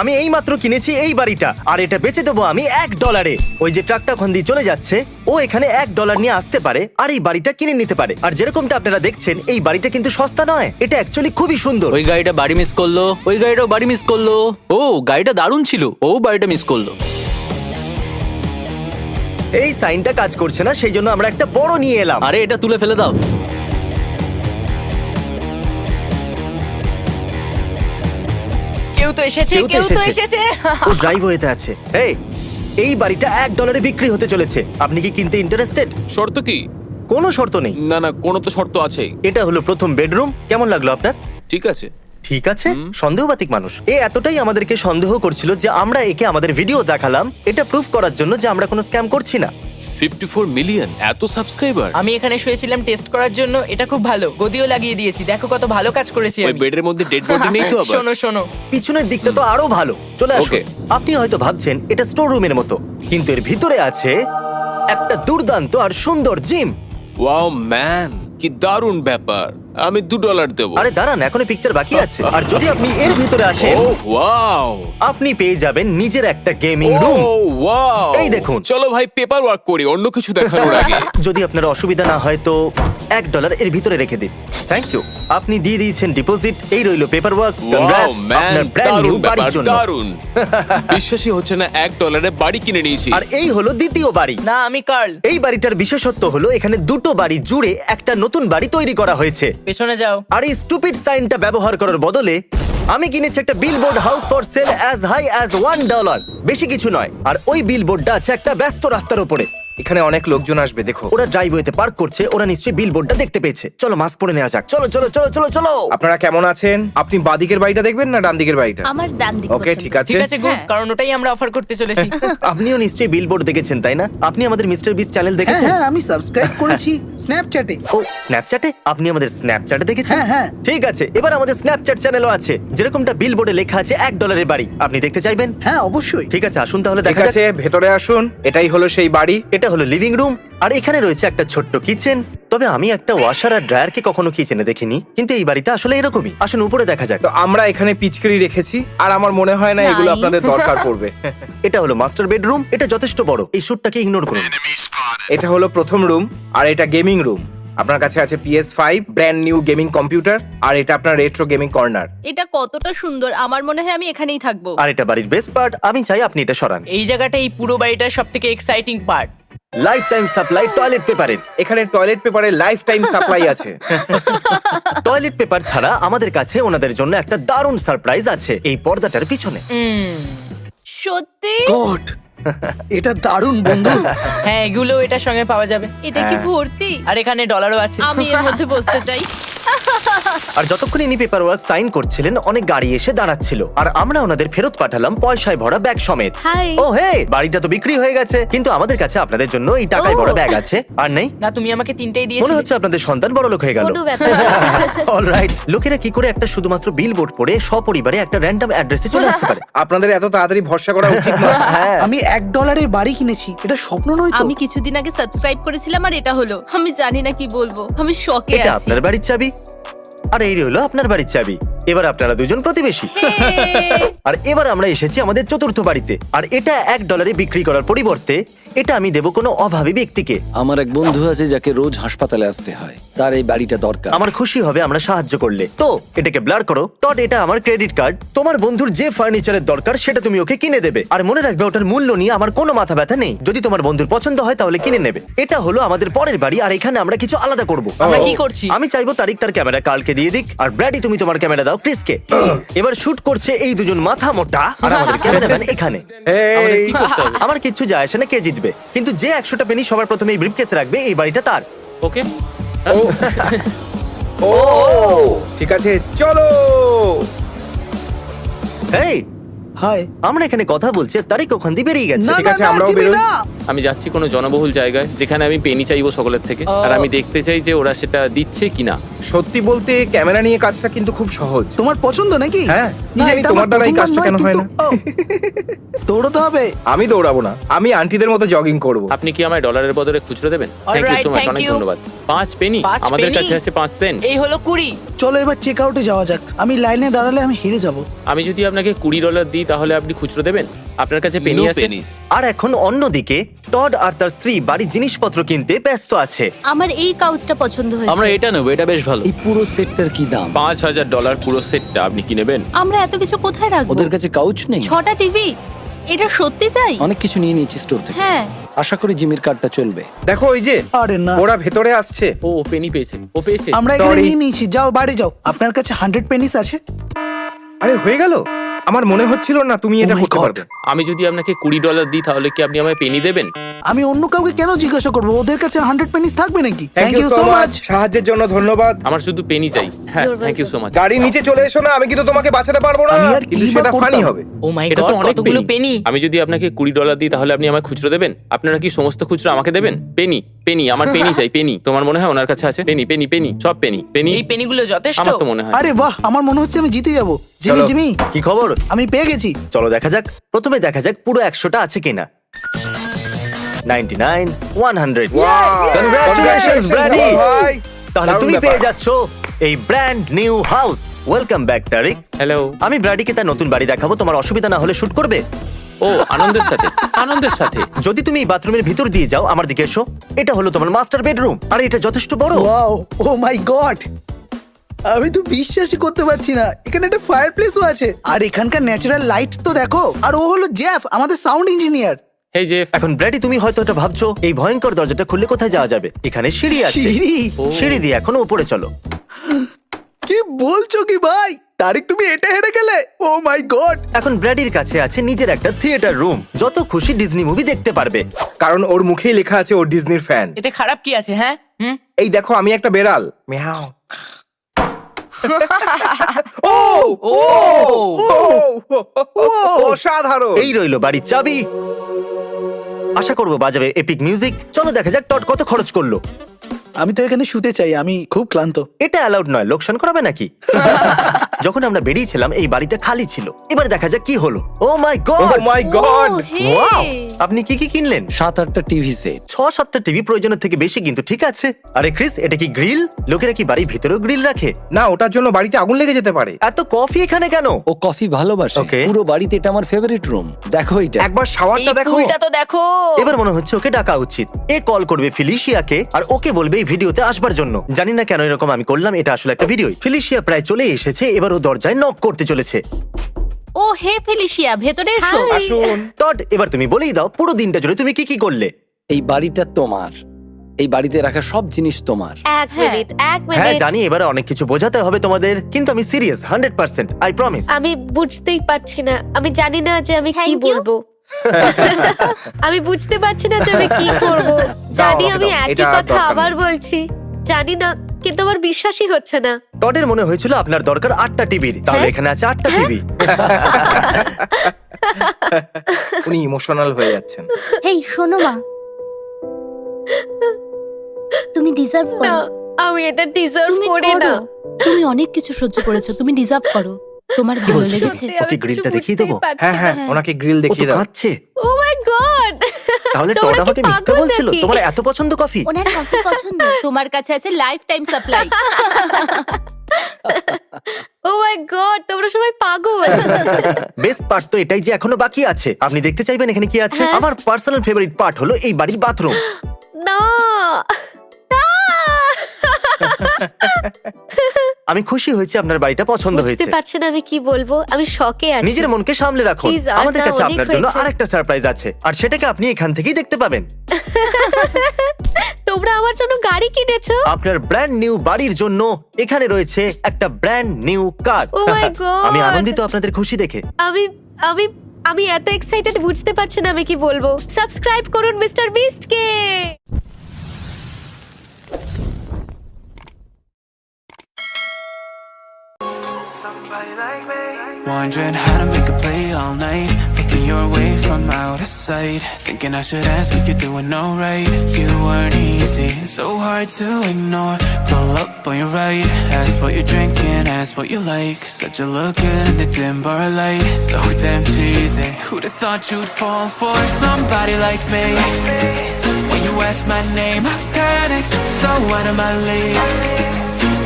আমি এই মাত্র কিনেছি এই বাড়িটা, আর এটা বেচে দেবো আমি $1। ওই যে ট্রাকটা ওখান দিয়ে চলে যাচ্ছে, ও এখানে $1 নিয়ে আসতে পারে আর এই বাড়িটা কিনে নিতে পারে। আর যেরকমটা আপনারা দেখছেন, এই বাড়িটা কিন্তু সস্তা নয়, এটা অ্যাকচুয়ালি খুবই সুন্দর। ওই গাড়িটা বাড়ি মিস করলো, ওই গাড়িটাও বাড়ি মিস করলো। ও গাড়িটা দারুণ ছিল, ও বাড়িটা মিস করলো। এই সাইনটা কাজ করছে না, সেই জন্য আমরা একটা বড় নিয়ে এলাম। আরে এটা তুলে ফেলে দাও। কেউ তো এসেছে, কেউ তো কেউ তো এসেছে। এসেছে। ও ড্রাইভওয়েতে আছে। এই বাড়িটা $1 বিক্রি হতে চলেছে। আপনি কি কিনতে ইন্টারেস্টেড? শর্ত কি? কোনো শর্ত নেই। না না, কোনো তো শর্ত আছেই। এটা হলো প্রথম বেডরুম। কেমন লাগলো আপনার? ঠিক আছে। ঠিক আছে, সন্দেহবাতিক মানুষ। এ এতটাই আমাদেরকে সন্দেহ করছিল যে আমরা একে আমাদের ভিডিও দেখালাম, এটা প্রুফ করার জন্য যে আমরা কোনো স্ক্যাম করছি না। 54 মিলিয়ন, এত সাবস্ক্রাইবার। আমি এখানে শুয়েছিলাম টেস্ট করার জন্য, এটা খুব ভালো। গদিও লাগিয়ে দিয়েছি, দেখো কত ভালো কাজ করেছি ওই আমি। বেডের মধ্যে ডেড বডি নেই তো আবার? শোনো শোনো, পিছনের দিকটা তো আরো ভালো। চলে আসুন। Okay. আপনি হয়তো ভাবছেন এটা স্টোর রুমের মতো, কিন্তু এর ভিতরে আছে একটা দুর্দান্ত আর সুন্দর জিম। ওয়াও ম্যান, কি দারুণ ব্যাপার। আমি $2 দেবো। আরে দাঁড়ান, এখনো পিকচার বাকি আছে। আর যদি আপনি এর ভিতরে আসেন, ও ওয়াও, আপনি পেয়ে যাবেন নিজের একটা গেমিং ও রুম। ওয়াও। এই দেখুন। চলো ভাই পেপার ওয়ার্ক করি, অন্য কিছু দেখানোর আগে। যদি আপনার অসুবিধা না হয় তো $1 এর ভিতরে রেখে দিন। Thank you. আপনি দিয়ে দিয়েছেন ডিপোজিট। এই রইলো পেপার ওয়ার্কস। ওয়াও ম্যান, আপনার ব্র্যান্ড নিউ দারুণ বাড়ির ব্যাপার, জন্য। দারুণ। বিশ্বাসই হচ্ছে না, $1 বাড়ি কিনে নিয়েছি। আর এই হলো দ্বিতীয় বাড়ি। না আমি কার্ল। এই বাড়িটার বিশেষত্ব হলো এখানে দুটো বাড়ি জুড়ে একটা নতুন বাড়ি তৈরি করা হয়েছে। পেছনে যাও। আর এই স্টুপিড সাইনটা ব্যবহার করার বদলে আমি কিনেছি একটা billboard, house for sale as high as $1। বেশি কিছু নয়। আর ওই বিলবোর্ডটা আছে একটা ব্যস্ত রাস্তার উপরে। এখানে অনেক লোকজন আসবে, দেখো। ওরা ড্রাইভওয়েতে পার্ক করছে, ওরা নিশ্চয়ই বিলবোর্ডটা দেখতে পেয়েছে। চলো মাস্ক পরে নেওয়া যাক। চলো চলো চলো চলো চলো। আপনারা কেমন আছেন? আপনি বাদিকের বাড়িটা দেখবেন না ডান দিকের বাড়িটা? আমার ডান দিক ওকে, পছন্দ। ঠিক আছে। ঠিক আছে গুড, হ্যাঁ। কারণ ওটাই আমরা অফার করতে চলেছি। আপনিও নিশ্চয়ই বিলবোর্ড দেখেছেন, তাই না? আপনি আমাদের মিস্টার বিস চ্যানেল হ্যাঁ দেখেছেন? হ্যাঁ, আমি সাবস্ক্রাইব করেছি স্ন্যাপচ্যাটে। ও স্ন্যাপচ্যাটে? আপনি আমাদের স্ন্যাপচ্যাটে দেখেছেন? হ্যাঁ, হ্যাঁ। ঠিক আছে, এবার আমাদের স্ন্যাপচ্যাট চ্যানেলও আছে, যেরকমটা বিলবোর্ডে লেখা আছে $1 এর বাড়ি। আপনি দেখতে চাইবেন? হ্যাঁ অবশ্যই। ঠিক আছে, আসুন তাহলে ঠিক দেখা যাক। আছে, ভেতরে আসুন। এটাই হলো সেই বাড়ি। এটা হলো লিভিং রুম, আর এখানে রয়েছে একটা ছোট্ট কিচেন। তবে আমি একটা ওয়াশার আর ড্রায়ারকে কখনো কিচেনে দেখিনি, কিন্তু এই বাড়িটা আসলে এরকমই। আসুন উপরে দেখা যাক। তো আমরা এখানে পিচকারি রেখেছি, আর আমার মনে হয় না এগুলো Nice. আপনাদের দরকার পড়বে। এটা হলো মাস্টার বেডরুম, এটা যথেষ্ট বড়। এই শুটটাকে ইগনোর করুন। এটা হলো প্রথম রুম, আর এটা গেমিং রুম। আপনার কাছে আছে PS5 brand new gaming computer, আর এটা আপনার রেট্রো গেমিং কর্নার। এটা কতটা সুন্দর, আমার মনে হয় আমি এখানেই থাকবো। আর এটা বাড়ির বেস্ট পার্ট, আমি চাই আপনি এটা সরান। এই জায়গাটা, এই পুরো বাড়িটার সব থেকে exciting part. Life time supply toilet পেপারের। এখানে টয়লেট পেপারের লাইফ টাইম সাপ্লাই আছে। টয়লেট পেপার ছাড়া আমাদের কাছে ওনাদের জন্য একটা দারুণ সারপ্রাইজ আছে এই পর্দাটার পিছনে। সত্যি? গড, এটা দারুণ বন্ধু। হ্যাঁ, এগুলো এটার সঙ্গে পাওয়া যাবে। এটা কি ভর্তি? আর এখানে ডলারও আছে। আমি এর মধ্যে বসতে চাই। আর যতক্ষণ ইনি পেপার ওয়ার্ক সাইন করছিলেন, অনেক গাড়ি এসে দাঁড়াচ্ছিল, আর আমরা ওনাদের ফেরত পাঠালাম পয়সায় ভরা ব্যাগ সমেত। হাই। ও হে, বাড়িটা তো বিক্রি হয়ে গেছে, কিন্তু আমাদের কাছে আপনাদের জন্য এই টাকায় ও। ভরা ব্যাগ আছে। আর নেই? না, তুমি আমাকে তিনটেই মনে দিয়েছিলে। হচ্ছে আপনাদের সন্তান বড় লোক হয়ে গেল। কোনো ব্যাপার না। অলরাইট, লোকেরা কি করে একটা শুধুমাত্র বিলবোর্ড পড়ে সপরিবারে একটা র্যান্ডম অ্যাড্রেসে চলে আসতে পারে? আপনাদের এত তাড়াতাড়ি ভরসা করা উচিত নয়। হ্যাঁ, আমি $1 বাড়ি কিনেছি, এটা স্বপ্ন নয় তো? আমি কিছুদিন আগে সাবস্ক্রাইব করেছিলাম আর এটা হলো। আমি জানি না কি বলবো, আমি শকে এটা আছি। আপনার বাড়ির চাবি, আর এই হলো আপনার বাড়ির চাবি। এবার আপনারা দুজন প্রতিবেশী। আর এবার আমরা এসেছি আমাদের চতুর্থ বাড়িতে, আর এটা $1 বিক্রি করার পরিবর্তে এটা আমি দেব কোনো অভাবী ব্যক্তিকে। আমার এক বন্ধু আছে যাকে রোজ হাসপাতালে আসতে হয়, তার এই বাড়িটা দরকার। আমার খুশি হবে আমরা সাহায্য করলে। তো এটাকে ব্লার করো। টড, এটা আমার ক্রেডিট কার্ড। তোমার বন্ধুর যে ফার্নিচারের দরকার সেটা তুমি ওকে কিনে দেবে, আর মনে রাখবে ওটার মূল্য নিয়ে আমার কোনো মাথা ব্যথা নেই। যদি তোমার বন্ধুর পছন্দ হয় তাহলে কিনে নেবে। এটা হলো আমাদের পরের বাড়ি, আর এখানে আমরা কিছু আলাদা করব। আমরা কি করছি? আমি চাইবো তারিক তার ক্যামেরা কালকে দিয়ে দিক, আর ব্র্যাডি তুমি তোমার ক্যামেরা দাও ক্রিসকে। এবার শুট করছে এই দুজন মাথা মোটা, আর আমাদের ক্যামেরাম্যান এখানে। আমাদের এই, কি করতে হবে? আমার কিচ্ছু যায় আসে না কে জিতবে, কিন্তু যে 100টা পেনি সবার প্রথমে এই ব্রিফকেসে রাখবে, এই বাড়িটা তার। ওকে। ও ঠিক আছে, চলো। এই হাই। আমরা এখানে কথা বলছি, তারিক ওখান দিয়ে বেরিয়ে গেছে। না ঠিক না আছে, না, আমরাও জিমি, বেরোই। না। আমি যাচ্ছি কোনো জনবহুল জায়গায় যেখানে আমি পেনি চাইবো সকলের থেকে, আর আমি দেখতে চাই যে ওরা সেটা দিচ্ছে কিনা। সত্যি বলতে ক্যামেরা নিয়ে কাজটা কিন্তু খুব সহজ। তোমার পছন্দ নাকি? হ্যাঁ, কি না, জানি এটা তোমার আমার দ্বারা এই কাজটা প্রথমবার কেন নয়, হয় না। কিন্তু- ও, দৌড়তে হবে। আমি দৌড়াবো না, আমি আন্টিদের মতো জগিং করব। আপনি কি আমায় ডলারের বদলে খুচরো দেবেন? Thank you Alright, so much, thank অনেক you. ধন্যবাদ। 5 পেনি? 5 আমাদের penny? কাছে আছে 5 সেন্ট। এই হলো 20। চলো এবার চেক আউটে যাওয়া যাক। আমি লাইনে দাঁড়ালে আমি হেরে যাব। আমি যদি আপনাকে $20 দিই তাহলে আপনি খুচরো দেবেন? আপনার কাছে পেনি No আছে? pennies. আর এখন অন্যদিকে টড আর তার স্ত্রী বাড়ির জিনিসপত্র কিনতে ব্যস্ত আছে। আমার এই কাউচটা পছন্দ আমরা হয়েছে। এটা নেবো, এটা বেশ ভালো। এই পুরো সেটটার কি দাম? $5000 পুরো সেটটা আপনি কি নেবেন? আমরা এত কিছু কোথায় রাখবো? ওদের কাছে কাউচ নেই? 6টা টিভি? এটা সত্যি চাই? অনেক কিছু নিয়ে নিয়েছি স্টোর থেকে। হ্যাঁ। আশা করি জিমির কার্ডটা চলবে। দেখো ওই যে আরে না, ওরা ভেতরে আসছে। ও পেনি পেয়েছে, ও পেয়েছে। আমরা এখানে Sorry. নিয়ে নিয়েছি। যাও বাড়ি যাও। আপনার কাছে 100 পেনিস আছে? আরে হয়ে গেল, আমার মনে হচ্ছিল না তুমি এটা Oh my করতে God. পারবে। আমি যদি আপনাকে $20 দিই তাহলে কি আপনি আমায় পেনি দেবেন? আমি অন্য কাউকে কেন জিজ্ঞাসা করবো? ওদের কাছে 100 পেনিস থাকবে নাকি? থ্যাংক ইউ সো মাচ, সাহায্যের জন্য ধন্যবাদ। আমার শুধু পেনি চাই। হ্যাঁ, থ্যাংক ইউ সো মাচ। গাড়ি নিচে চলে এসো না, আমি কিন্তু তোমাকে বাঁচাতে পারবো না, আমি আর কিন্তু কি বা সেটা ফানি করতাম? হবে। ও মাই এটা গড, তো অনেক কতগুলো পেনি। পেনি। আমি যদি আপনাকে $20 দিই তাহলে আপনি আমায় খুচরো দেবেন? আপনারা কি সমস্ত খুচরো আমাকে দেবেন? পেনি, পেনি, আমার পেনি চাই, পেনি। তোমার মনে হয় ওনার কাছে আছে? পেনি, পেনি, পেনি, সব পেনি, পেনি। এই পেনিগুলো যথেষ্ট। আমার তো মনে হয়। আরে বাহ, আমার মনে হচ্ছে আমি জিতে যাবো। জিমি চলো। জিমি, কি খবর? আমি পেয়ে গেছি। চলো দেখা যাক। প্রথমে দেখা যাক পুরো 100টা আছে কিনা। 99, 100। Congratulations, Brady! ভাই, তাহলে দারুণ তুমি ব্যাপার। পেয়ে যাচ্ছ এই brand new house. Welcome back Tariq. Hello. আমি ব্র্যাডিকে তার নতুন বাড়ি দেখাবো। তোমার অসুবিধা না হলে শুট করবে? ও আনন্দের সাথে, আনন্দের সাথে। যদি তুমি এই বাথরুমের ভিতর দিয়ে যাও, আমার দিকে এসো। এটা হলো তোমার মাস্টার বেডরুম, আর এটা যথেষ্ট বড়। ওয়াও, ও মাই গড, আমি তো বিশ্বাসই করতে পারছি না। এখানে একটা ফায়ার প্লেসও আছে, আর এখানকার ন্যাচারাল লাইট তো দেখো। আর ও হলো জেফ, আমাদের সাউন্ড ইঞ্জিনিয়ার। এই যে এখন ব্র্যাডি, তুমি হয়তো এটা ভাবছো এই ভয়ঙ্কর দরজাটা খুললে কোথায় যাওয়া যাবে। এখানে সিঁড়ি আছে। সিঁড়ি? সিঁড়ি দিয়ে এখন উপরে চলো। কি বলছো কি ভাই? তারিক, তুমি এটা হেরে গেলে? ও মাই গড। এখন ব্র্যাডির কাছে আছে নিজের একটা থিয়েটার রুম। যত খুশি ডিজনি মুভি দেখতে পারবে। কারণ ওর মুখেই লেখা আছে ও ডিজনির ফ্যান। এতে খারাপ কি আছে? হ্যাঁ, এই দেখো, আমি একটা বেড়াল। মিয়াও। ও ও অসাধারণ। এই রইলো বাড়ির চাবি। আশা করবো বাজাবে এপিক মিউজিক। চলো দেখা যাক টড কত খরচ করলো। আমি তো এখানে শুতে চাই, আমি খুব ক্লান্ত। এটা অ্যালাউড নয়, লোকসান করাবে নাকি? যখন আমরা বেরিয়েছিলাম এই বাড়িটা খালি ছিল। এবার দেখা যাক কি হলো। ও মাই ও গড! মাই গড, ও, হে। ওয়াও! আপনি কি কি কিনলেন? 7-8টা টিভি সেট। 6-7টা টিভি প্রয়োজনের থেকে বেশি, কিন্তু ঠিক আছে। আরে ক্রিস, এটা কি গ্রিল? লোকেরা কি বাড়ির ভিতরেও গ্রিল রাখে? না, ওটার জন্য বাড়িতে আগুন লেগে যেতে পারে। এত কফি এখানে কেন? ও কফি ভালোবাসে। Okay. পুরো বাড়িতে এটা আমার ফেভারিট রুম। দেখো এটা। একবার এই শাওয়ারটা দেখো। পুলটা তো দেখো। এবার মনে হচ্ছে ওকে ডাকা উচিত। এ কল করবে ফিলিশিয়াকে আর ওকে বলবে এই ভিডিওতে আসবার জন্য। জানি না কেন এরকম আমি করলাম, এটা আসলে একটা ভিডিও। ফিলিশিয়া প্রায় চলে এসেছে, এবার ও দরজায় নক করতে চলেছে। ও হে ফেলিশিয়া, ভেতরে এসো। আসুন। টড, এবার তুমি বলেই দাও পুরো দিনটা জুড়ে তুমি কি কি করলে। এই বাড়িটা তোমার। এই বাড়িতে রাখা সব জিনিস তোমার। এক মিনিট, এক হ্যাঁ মিনিট। জানি, এবারে অনেক কিছু বোঝাতে হবে তোমাদের, কিন্তু আমি সিরিয়াস 100%, আই প্রমিস। আমি বুঝতেই পারছি না, আমি জানি না যে আমি কি Thank you. বলবো। আমি বুঝতে পারছি না যে আমি কি করব। জানি আমাকে আমি দাও, একই এটা কথা দরকার আবার নেই। বলছি, জানি না, কিন্তু আমার বিশ্বাসই হচ্ছে না। টডের মনে হয়েছিল আপনার দরকার 8টা টিভির, তাহলে এখানে আছে 8টা টিভি। উনি ইমোশনাল হয়ে যাচ্ছেন। হেই শোনো মা, তুমি ডিজার্ভ না, করো। আমি এটা ডিজার্ভ তুমি করি না। করো। তুমি অনেক কিছু সহ্য করেছো, তুমি ডিজার্ভ করো। তোমার ভালো বলছো? লেগেছে? সত্যি, ওকে আমি গ্রিলটা কিছু দেখিয়ে বুঝতেই দেবো? পারছি হ্যাঁ হ্যাঁ, না। ওনাকে গ্রিল ও তো দেখিয়ে দাও। খাচ্ছে। ও মাই গড, তাহলে তোমরা টড কি আমাকে মিথ্যে পাগল বলছিল? নাকি? তোমার এত পছন্দ কফি? ওনার কফি পছন্দ। তোমার কাছে আছে লাইফ টাইম সাপ্লাই। ও মাই গড, তোমরা সবাই পাগল। বেস্ট পার্ট তো এটাই যে এখনো বাকি আছে। আপনি দেখতে চাইবেন এখানে কি আছে? হ্যাঁ। আমার পার্সোনাল ফেভারিট পার্ট হলো এই বাড়ির বাথরুম। না, আমি খুশি হয়েছি আপনার বাড়িটা পছন্দ বুঝতে হয়েছে। পারছি না আমি কি বলবো, আমি শকে আছি। নিজের মনকে সামলে রাখুন। Please, আর আমাদের না, কাছে অনেক আপনার জন্য হয়েছে। আরেকটা সারপ্রাইজ আছে, আর সেটাকে আপনি এখান থেকেই দেখতে পাবেন। তোমরা আমার জন্য গাড়ি কিনেছো? আপনার ব্র্যান্ড নিউ বাড়ির জন্য এখানে রয়েছে একটা brand new car. Oh my God! আমি আনন্দিত আপনাদের খুশি দেখে। আমি আমি আমি এত এক্সাইটেড, বুঝতে পারছি না আমি কি বলবো। সাবস্ক্রাইব করুন mister beast K. Wondering how to make a play all night. Thinking your wave from out of sight, thinking I should ask if you're doing alright. You weren't easy, so hard to ignore. Pull up on your right, ask what you're drinking, ask what you like. Said you look good in the dim bar light, so damn cheesy. Who'd have thought you'd fall for somebody like me? When you asked my name, I panicked, so out of my league.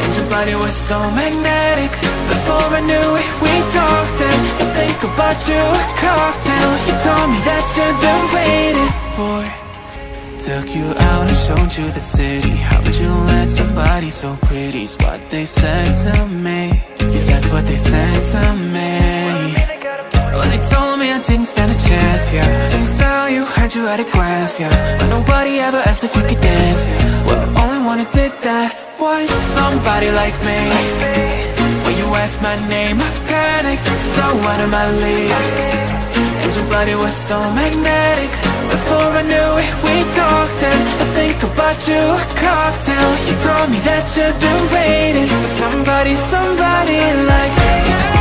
And your body was so magnetic. Before I knew it, we talked and I think about you a cocktail. You told me that you'd been waiting for. Took you out and showed you the city. How would you let somebody so pretty's what they said to me? Yeah, that's what they said to me. Well, they told me I didn't stand a chance, yeah. Things value, had you at a glance, yeah. But nobody ever asked if you could dance, yeah. Well, the only one who did that was somebody like me. When you asked my name, I panicked, so out of my league. And your body was so magnetic. Before I knew it, we talked and I think about you a cocktail. You told me that you'd been waiting for somebody like me.